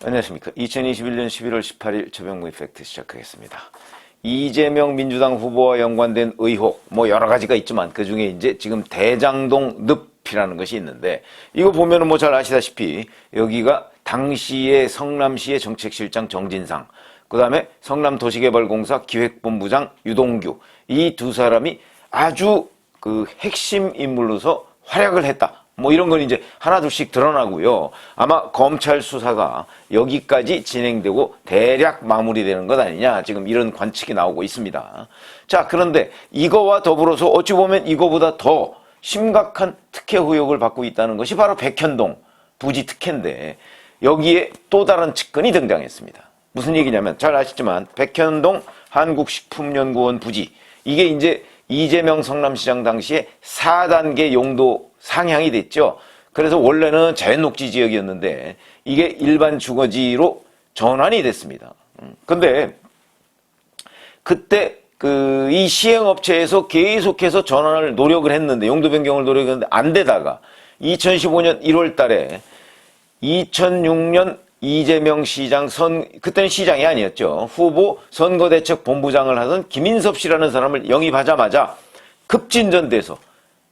안녕하십니까. 2021년 11월 18일 최병무의 팩트 시작하겠습니다. 이재명 민주당 후보와 연관된 의혹, 여러 가지가 있지만 그 중에 이제 지금 대장동 늪이라는 것이 있는데, 이거 보면은 잘 아시다시피 여기가 당시의 성남시의 정책실장 정진상, 그 다음에 성남도시개발공사 기획본부장 유동규, 이 두 사람이 아주 그 핵심 인물로서 활약을 했다. 이런 건 이제 하나둘씩 드러나고요. 아마 검찰 수사가 여기까지 진행되고 대략 마무리되는 것 아니냐, 지금 이런 관측이 나오고 있습니다. 자, 그런데 이거와 더불어서 어찌 보면 이거보다 더 심각한 특혜 의혹을 받고 있다는 것이 바로 백현동 부지 특혜인데, 여기에 또 다른 측근이 등장했습니다. 무슨 얘기냐면 잘 아시지만 백현동 한국식품연구원 부지, 이게 이제 이재명 성남시장 당시에 4단계 용도 상향이 됐죠. 그래서 원래는 자연녹지 지역이었는데 이게 일반 주거지로 전환이 됐습니다. 근데 그때 이 시행업체에서 계속해서 전환을 노력을 했는데, 용도 변경을 노력했는데 안 되다가 2015년 1월 달에 2006년 이재명 시장 그때는 시장이 아니었죠. 후보 선거대책본부장을 하던 김인섭 씨라는 사람을 영입하자마자 급진전돼서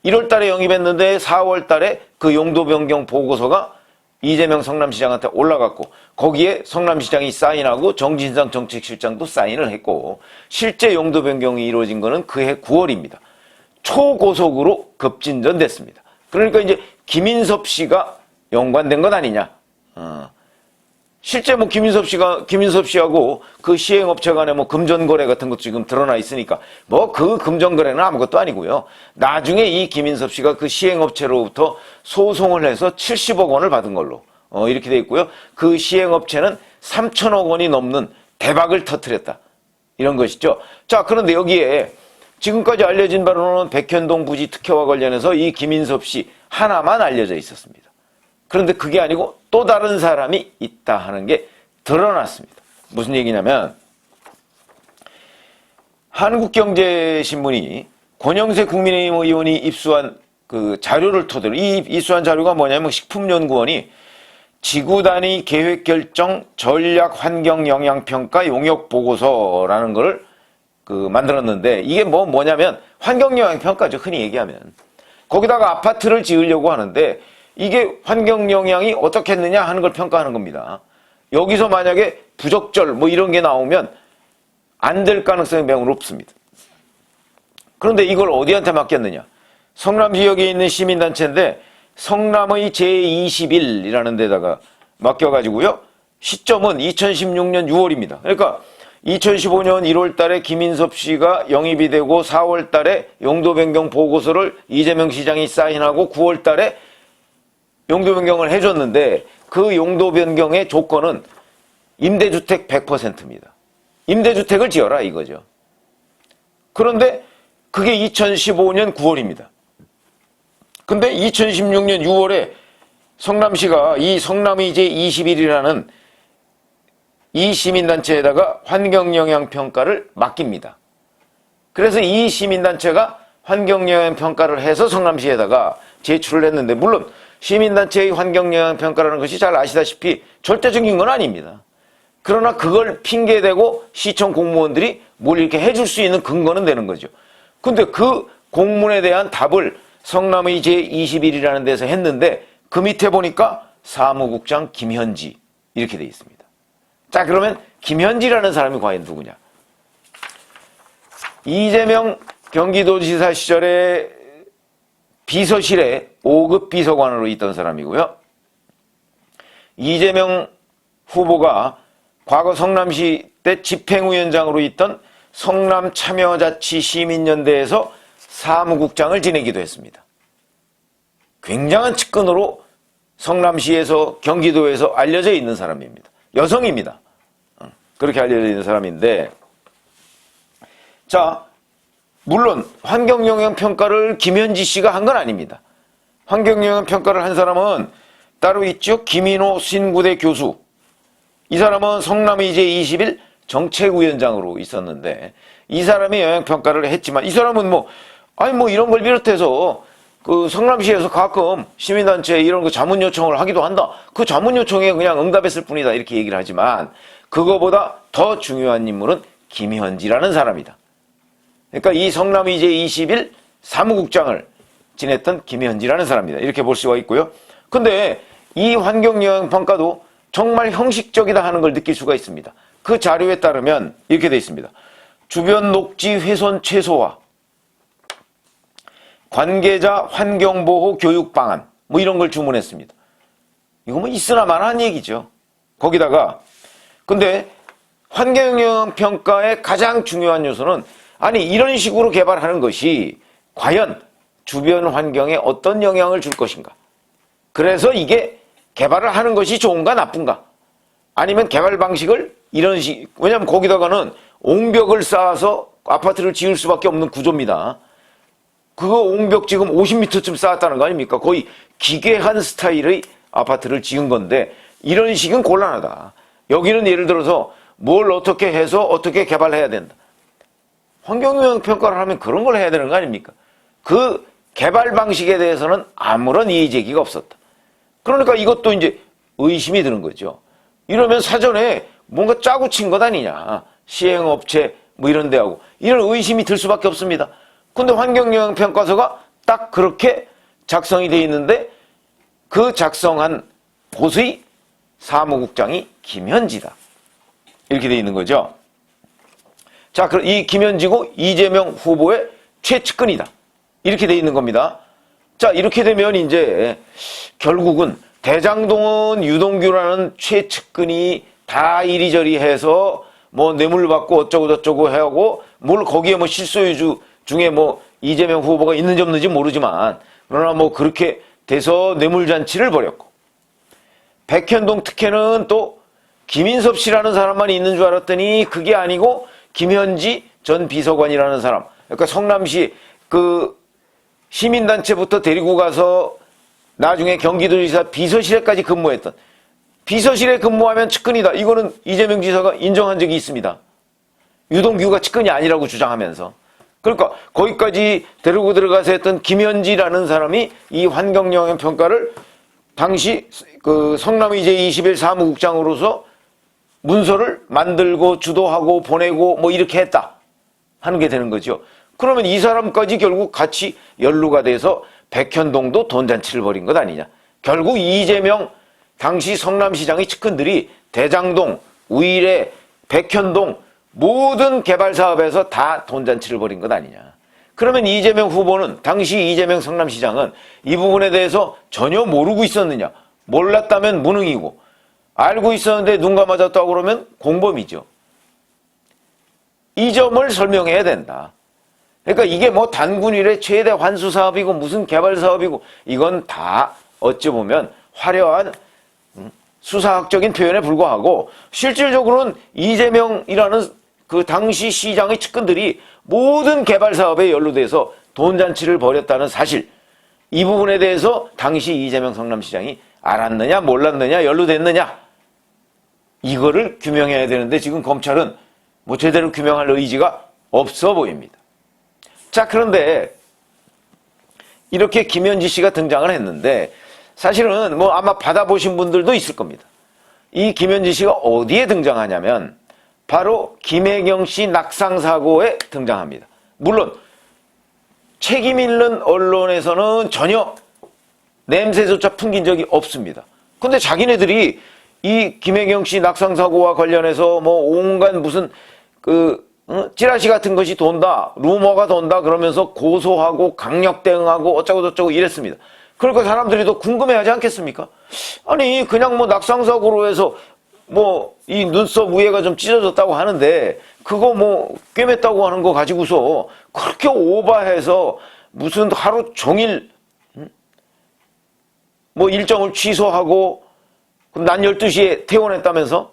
1월 달에 영입했는데 4월 달에 그 용도 변경 보고서가 이재명 성남시장한테 올라갔고, 거기에 성남시장이 사인하고 정진상 정책실장도 사인을 했고, 실제 용도 변경이 이루어진 거는 그해 9월입니다. 초고속으로 급진전됐습니다. 그러니까 이제 김인섭 씨가 연관된 것 아니냐. 실제 김인섭 씨하고 그 시행업체 간에 금전거래 같은 것도 지금 드러나 있으니까 그 금전거래는 아무것도 아니고요. 나중에 이 김인섭 씨가 그 시행업체로부터 소송을 해서 70억 원을 받은 걸로 이렇게 돼 있고요. 그 시행업체는 3천억 원이 넘는 대박을 터뜨렸다, 이런 것이죠. 자, 그런데 여기에 지금까지 알려진 바로는 백현동 부지 특혜와 관련해서 이 김인섭 씨 하나만 알려져 있었습니다. 그런데 그게 아니고 또 다른 사람이 있다 하는 게 드러났습니다. 무슨 얘기냐면, 한국경제신문이 권영세 국민의힘 의원이 입수한 그 자료를 토대로, 이 입수한 자료가 뭐냐면 식품연구원이 지구단위 계획결정 전략환경영향평가 용역보고서라는 걸 만들었는데, 이게 뭐냐면 환경영향평가죠, 흔히 얘기하면. 거기다가 아파트를 지으려고 하는데 이게 환경영향이 어떻겠느냐 하는 걸 평가하는 겁니다. 여기서 만약에 부적절 이런 게 나오면 안 될 가능성이 매우 높습니다. 그런데 이걸 어디한테 맡겼느냐? 성남 지역에 있는 시민단체인데 성남의 제21이라는 데다가 맡겨가지고요. 시점은 2016년 6월입니다. 그러니까 2015년 1월 달에 김인섭 씨가 영입이 되고 4월 달에 용도 변경 보고서를 이재명 시장이 사인하고 9월 달에 용도 변경을 해줬는데, 그 용도 변경의 조건은 임대주택 100%입니다. 임대주택을 지어라, 이거죠. 그런데 그게 2015년 9월입니다. 근데 2016년 6월에 성남시가 이 성남의 이제 21이라는 이 시민단체에다가 환경영향평가를 맡깁니다. 그래서 이 시민단체가 환경영향평가를 해서 성남시에다가 제출을 했는데, 물론 시민단체의 환경영향평가라는 것이 잘 아시다시피 절대적인 건 아닙니다. 그러나 그걸 핑계대고 시청 공무원들이 뭘 이렇게 해줄 수 있는 근거는 되는 거죠. 근데 그 공문에 대한 답을 성남의 제21이라는 데서 했는데, 그 밑에 보니까 사무국장 김현지 이렇게 돼 있습니다. 자, 그러면 김현지라는 사람이 과연 누구냐? 이재명 경기도지사 시절에 비서실에 5급 비서관으로 있던 사람이고요. 이재명 후보가 과거 성남시 때 집행위원장으로 있던 성남참여자치시민연대에서 사무국장을 지내기도 했습니다. 굉장한 측근으로 성남시에서, 경기도에서 알려져 있는 사람입니다. 여성입니다. 그렇게 알려져 있는 사람인데, 자, 물론 환경영향평가를 김현지 씨가 한 건 아닙니다. 환경영향평가를 한 사람은 따로 있죠. 김인호 신구대 교수. 이 사람은 성남의 이제 20일 정책위원장으로 있었는데, 이 사람이 영향평가를 했지만, 이 사람은 이런 걸 비롯해서 그 성남시에서 가끔 시민단체 이런 거 자문 요청을 하기도 한다. 그 자문 요청에 그냥 응답했을 뿐이다. 이렇게 얘기를 하지만 그거보다 더 중요한 인물은 김현지라는 사람이다. 그러니까 이 성남이제 20일 사무국장을 지냈던 김현지라는 사람입니다. 이렇게 볼 수가 있고요. 근데 이 환경영향평가도 정말 형식적이다 하는 걸 느낄 수가 있습니다. 그 자료에 따르면 이렇게 되어 있습니다. 주변 녹지 훼손 최소화, 관계자 환경보호 교육 방안, 뭐 이런 걸 주문했습니다. 이거 뭐 있으나 마나한 얘기죠. 거기다가 근데 환경영향평가의 가장 중요한 요소는 아니 이런 식으로 개발하는 것이 과연 주변 환경에 어떤 영향을 줄 것인가. 그래서 이게 개발을 하는 것이 좋은가 나쁜가. 아니면 개발 방식을 이런 식, 왜냐하면 거기다가는 옹벽을 쌓아서 아파트를 지을 수밖에 없는 구조입니다. 그거 옹벽 지금 50m쯤 쌓았다는 거 아닙니까? 거의 기괴한 스타일의 아파트를 지은 건데 이런 식은 곤란하다. 여기는 예를 들어서 뭘 어떻게 해서 어떻게 개발해야 된다. 환경영향 평가를 하면 그런 걸 해야 되는 거 아닙니까? 그 개발 방식에 대해서는 아무런 이의 제기가 없었다. 그러니까 이것도 이제 의심이 드는 거죠. 이러면 사전에 뭔가 짜고 친 것 아니냐. 시행업체 뭐 이런 데하고. 이런 의심이 들 수밖에 없습니다. 근데 환경영향평가서가 딱 그렇게 작성이 돼 있는데 그 작성한 곳의 사무국장이 김현지다. 이렇게 돼 있는 거죠. 자, 이 김현지고 이재명 후보의 최측근이다. 이렇게 돼 있는 겁니다. 자, 이렇게 되면 이제 결국은 대장동은 유동규라는 최측근이 다 이리저리 해서 뭐 뇌물 받고 어쩌고 저쩌고 하고 뭘 거기에 뭐 실소유주 중에 뭐 이재명 후보가 있는지 없는지 모르지만 그러나 뭐 그렇게 돼서 뇌물잔치를 벌였고 백현동 특혜는 또 김인섭 씨라는 사람만 있는 줄 알았더니 그게 아니고 김현지 전 비서관이라는 사람. 그러니까 성남시 그 시민단체부터 데리고 가서 나중에 경기도지사 비서실에까지 근무했던 비서실에 근무하면 측근이다. 이거는 이재명 지사가 인정한 적이 있습니다. 유동규가 측근이 아니라고 주장하면서. 그러니까 거기까지 데리고 들어가서 했던 김현지라는 사람이 이 환경영향 평가를 당시 그 성남이제 21 사무국장으로서 문서를 만들고 주도하고 보내고 뭐 이렇게 했다 하는 게 되는 거죠. 그러면 이 사람까지 결국 같이 연루가 돼서 백현동도 돈잔치를 벌인 것 아니냐. 결국 이재명 당시 성남시장의 측근들이 대장동, 우일에, 백현동 모든 개발 사업에서 다 돈잔치를 벌인 것 아니냐. 그러면 이재명 후보는 당시 이재명 성남시장은 이 부분에 대해서 전혀 모르고 있었느냐. 몰랐다면 무능이고 알고 있었는데 눈 감아줬다고 그러면 공범이죠. 이 점을 설명해야 된다. 그러니까 이게 뭐 단군일의 최대 환수 사업이고 무슨 개발 사업이고 이건 다 어찌 보면 화려한 수사학적인 표현에 불과하고 실질적으로는 이재명이라는 그 당시 시장의 측근들이 모든 개발 사업에 연루돼서 돈잔치를 벌였다는 사실, 이 부분에 대해서 당시 이재명 성남시장이 알았느냐 몰랐느냐 연루됐느냐 이거를 규명해야 되는데 지금 검찰은 뭐 제대로 규명할 의지가 없어 보입니다. 자, 그런데 이렇게 김현지 씨가 등장을 했는데 사실은 뭐 아마 받아보신 분들도 있을 겁니다. 이 김현지 씨가 어디에 등장하냐면 바로 김혜경 씨 낙상 사고에 등장합니다. 물론 책임 있는 언론에서는 전혀 냄새조차 풍긴 적이 없습니다. 근데 자기네들이 이 김혜경 씨 낙상 사고와 관련해서 뭐 온갖 무슨 찌라시 같은 것이 돈다, 루머가 돈다 그러면서 고소하고 강력 대응하고 어쩌고 저쩌고 이랬습니다. 그러니까 사람들이 더 궁금해하지 않겠습니까? 아니 그냥 뭐 낙상사고로 해서 뭐 이 눈썹 위에가 좀 찢어졌다고 하는데 그거 뭐 꿰맸다고 하는 거 가지고서 그렇게 오바해서 무슨 하루 종일 뭐 일정을 취소하고 그럼 낮 12시에 퇴원했다면서?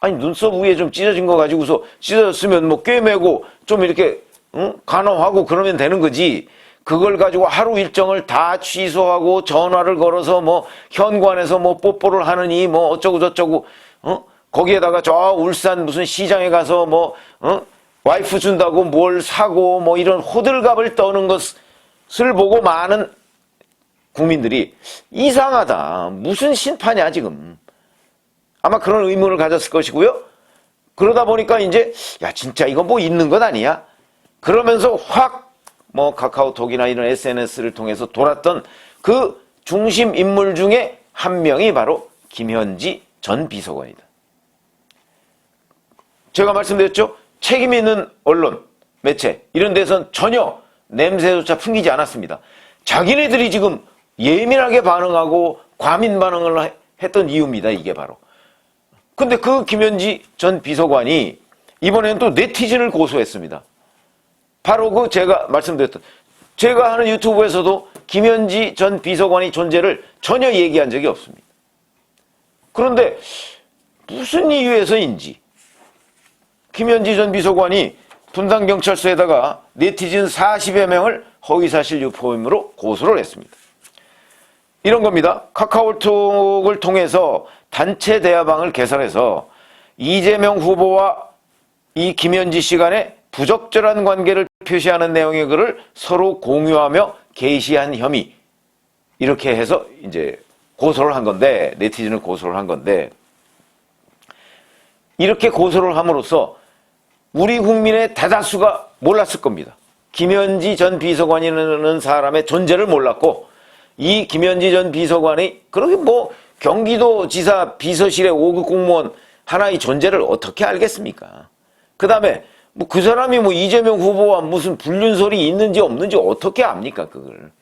아니 눈썹 위에 좀 찢어진 거 가지고서 찢어졌으면 뭐 꿰매고 좀 이렇게 간호하고 그러면 되는 거지. 그걸 가지고 하루 일정을 다 취소하고 전화를 걸어서 뭐 현관에서 뭐 뽀뽀를 하느니 뭐 어쩌고 저쩌고 거기에다가 저 울산 무슨 시장에 가서 뭐 와이프 준다고 뭘 사고 뭐 이런 호들갑을 떠는 것 보고 많은 국민들이 이상하다. 무슨 심판이야 지금. 아마 그런 의문을 가졌을 것이고요. 그러다 보니까 이제 야 진짜 이거 뭐 있는 것 아니야? 그러면서 확 뭐 카카오톡이나 이런 SNS를 통해서 돌았던 그 중심 인물 중에 한 명이 바로 김현지 전 비서관이다. 제가 말씀드렸죠. 책임 있는 언론, 매체 이런 데선 전혀 냄새조차 풍기지 않았습니다. 자기네들이 지금 예민하게 반응하고 과민 반응을 했던 이유입니다. 이게 바로. 근데 그 김현지 전 비서관이 이번에는 또 네티즌을 고소했습니다. 바로 그 제가 말씀드렸던 제가 하는 유튜브에서도 김현지 전 비서관의 존재를 전혀 얘기한 적이 없습니다. 그런데 무슨 이유에서인지 김현지 전 비서관이 분당경찰서에다가 네티즌 40여 명을 허위사실 유포 혐의로 고소를 했습니다. 이런 겁니다. 카카오톡을 통해서 단체 대화방을 개설해서 이재명 후보와 이 김현지 씨 간의 부적절한 관계를 표시하는 내용의 글을 서로 공유하며 게시한 혐의. 이렇게 해서 이제 고소를 한 건데, 네티즌을 고소를 한 건데, 이렇게 고소를 함으로써 우리 국민의 대다수가 몰랐을 겁니다. 김현지 전 비서관이라는 사람의 존재를 몰랐고, 이 김현지 전 비서관이 그렇게 뭐 경기도지사 비서실의 5급 공무원 하나의 존재를 어떻게 알겠습니까? 그 다음에 뭐 그 사람이 뭐 이재명 후보와 무슨 불륜설이 있는지 없는지 어떻게 압니까, 그걸.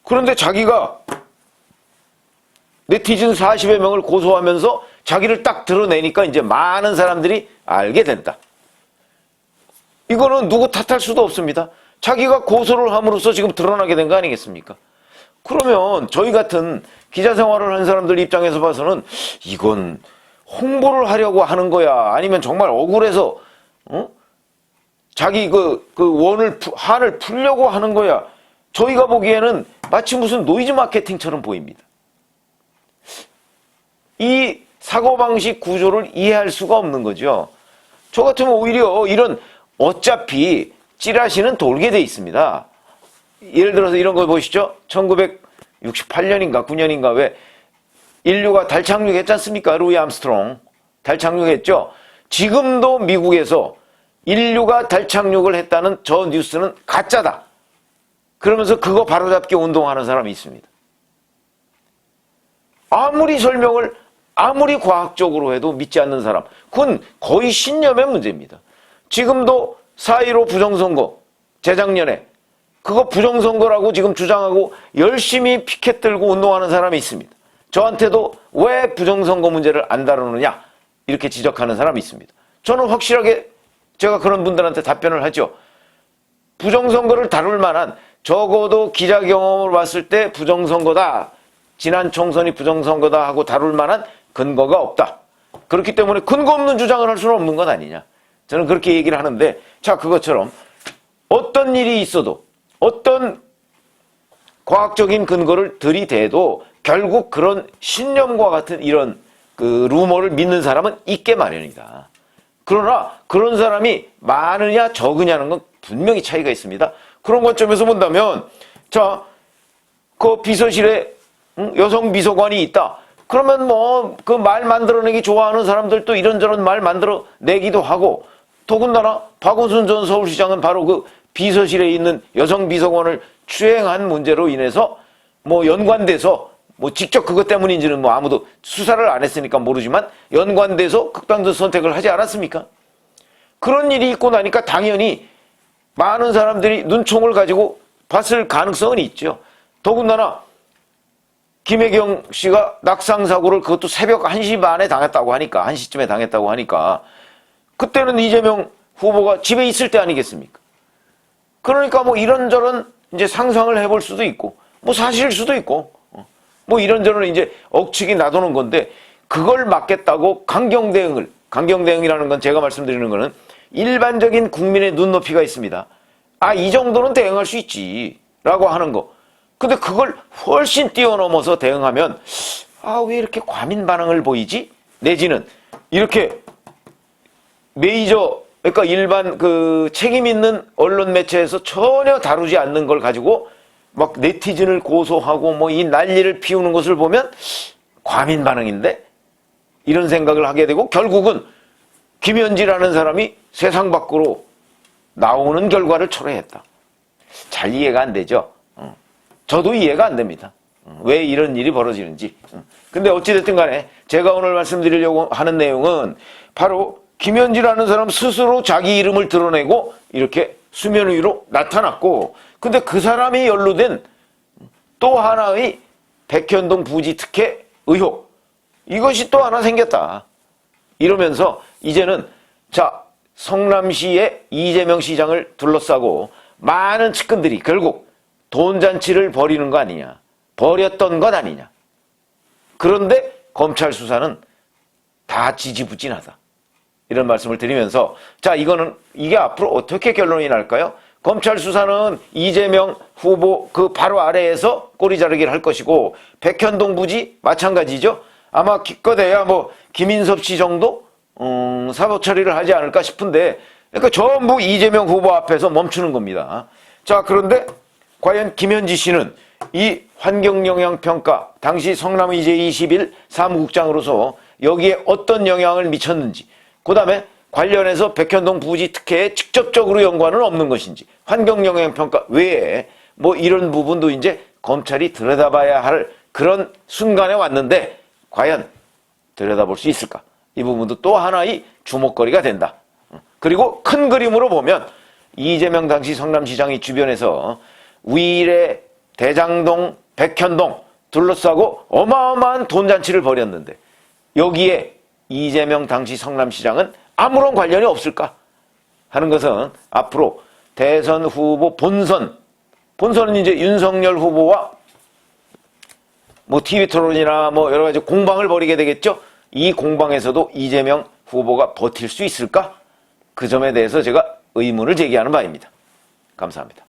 그런데 자기가 네티즌 40여 명을 고소하면서 자기를 딱 드러내니까 이제 많은 사람들이 알게 된다. 이거는 누구 탓할 수도 없습니다. 자기가 고소를 함으로써 지금 드러나게 된 거 아니겠습니까? 그러면 저희 같은 기자 생활을 한 사람들 입장에서 봐서는 이건 홍보를 하려고 하는 거야? 아니면 정말 억울해서, 자기 한을 풀려고 하는 거야? 저희가 보기에는 마치 무슨 노이즈 마케팅처럼 보입니다. 이 사고방식 구조를 이해할 수가 없는 거죠. 저 같으면 오히려 이런 어차피 찌라시는 돌게 돼 있습니다. 예를 들어서 이런 거 보시죠. 1968년인가 9년인가 왜 인류가 달 착륙했지 않습니까? 루이 암스트롱. 달 착륙했죠. 지금도 미국에서 인류가 달 착륙을 했다는 저 뉴스는 가짜다. 그러면서 그거 바로잡기 운동하는 사람이 있습니다. 아무리 설명을 아무리 과학적으로 해도 믿지 않는 사람. 그건 거의 신념의 문제입니다. 지금도 4.15 부정선거 재작년에 그거 부정선거라고 지금 주장하고 열심히 피켓 들고 운동하는 사람이 있습니다. 저한테도 왜 부정선거 문제를 안 다루느냐 이렇게 지적하는 사람이 있습니다. 저는 확실하게 제가 그런 분들한테 답변을 하죠. 부정선거를 다룰 만한 적어도 기자 경험을 봤을 때 부정선거다. 지난 총선이 부정선거다 하고 다룰 만한 근거가 없다. 그렇기 때문에 근거 없는 주장을 할 수는 없는 것 아니냐. 저는 그렇게 얘기를 하는데 자 그것처럼 어떤 일이 있어도 어떤 과학적인 근거를 들이대도 결국 그런 신념과 같은 이런 그 루머를 믿는 사람은 있게 마련이다. 그러나 그런 사람이 많으냐 적으냐는 건 분명히 차이가 있습니다. 그런 관점에서 본다면 자, 그 비서실에 여성 비서관이 있다. 그러면 뭐 그 말 만들어내기 좋아하는 사람들도 이런저런 말 만들어내기도 하고 더군다나 박원순 전 서울시장은 바로 그 비서실에 있는 여성 비서관을 추행한 문제로 인해서 뭐 연관돼서 뭐 직접 그것 때문인지는 뭐 아무도 수사를 안 했으니까 모르지만 연관돼서 극단적 선택을 하지 않았습니까? 그런 일이 있고 나니까 당연히 많은 사람들이 눈총을 가지고 봤을 가능성은 있죠. 더군다나 김혜경 씨가 낙상사고를 그것도 새벽 1시 반에 당했다고 하니까 1시쯤에 당했다고 하니까 그때는 이재명 후보가 집에 있을 때 아니겠습니까? 그러니까 뭐 이런저런 이제 상상을 해볼 수도 있고 뭐 사실일 수도 있고 뭐 이런저런 이제 억측이 나도는 건데 그걸 막겠다고 강경대응이라는 건 제가 말씀드리는 거는 일반적인 국민의 눈높이가 있습니다. 아, 이 정도는 대응할 수 있지 라고 하는 거. 근데 그걸 훨씬 뛰어넘어서 대응하면 아, 왜 이렇게 과민 반응을 보이지? 내지는 이렇게 그러니까 일반 그 책임 있는 언론 매체에서 전혀 다루지 않는 걸 가지고 막 네티즌을 고소하고 뭐 이 난리를 피우는 것을 보면 과민 반응인데 이런 생각을 하게 되고 결국은 김현지라는 사람이 세상 밖으로 나오는 결과를 초래했다. 잘 이해가 안 되죠. 저도 이해가 안 됩니다. 왜 이런 일이 벌어지는지. 근데 어찌됐든 간에 제가 오늘 말씀드리려고 하는 내용은 바로 김현지라는 사람 스스로 자기 이름을 드러내고 이렇게 수면 위로 나타났고, 근데 그 사람이 연루된 또 하나의 백현동 부지 특혜 의혹, 이것이 또 하나 생겼다. 이러면서 이제는 자, 성남시의 이재명 시장을 둘러싸고 많은 측근들이 결국 돈잔치를 벌이는 거 아니냐, 벌였던 것 아니냐. 그런데 검찰 수사는 다 지지부진하다. 이런 말씀을 드리면서 자, 이게 앞으로 어떻게 결론이 날까요? 검찰 수사는 이재명 후보 그 바로 아래에서 꼬리 자르기를 할 것이고, 백현동 부지 마찬가지죠. 아마 기껏해야 뭐 김인섭 씨 정도 사법 처리를 하지 않을까 싶은데, 그러니까 전부 이재명 후보 앞에서 멈추는 겁니다. 자, 그런데 과연 김현지 씨는 이 환경영향평가, 당시 성남의 제21 사무국장으로서 여기에 어떤 영향을 미쳤는지, 그 다음에 관련해서 백현동 부지 특혜에 직접적으로 연관은 없는 것인지, 환경영향평가 외에 뭐 이런 부분도 이제 검찰이 들여다봐야 할 그런 순간에 왔는데 과연 들여다볼 수 있을까? 이 부분도 또 하나의 주목거리가 된다. 그리고 큰 그림으로 보면 이재명 당시 성남시장이 주변에서 위례, 대장동, 백현동 둘러싸고 어마어마한 돈잔치를 벌였는데 여기에 이재명 당시 성남시장은 아무런 관련이 없을까 하는 것은 앞으로 대선 후보 본선은 이제 윤석열 후보와 뭐 TV 토론이나 뭐 여러 가지 공방을 벌이게 되겠죠. 이 공방에서도 이재명 후보가 버틸 수 있을까? 그 점에 대해서 제가 의문을 제기하는 바입니다. 감사합니다.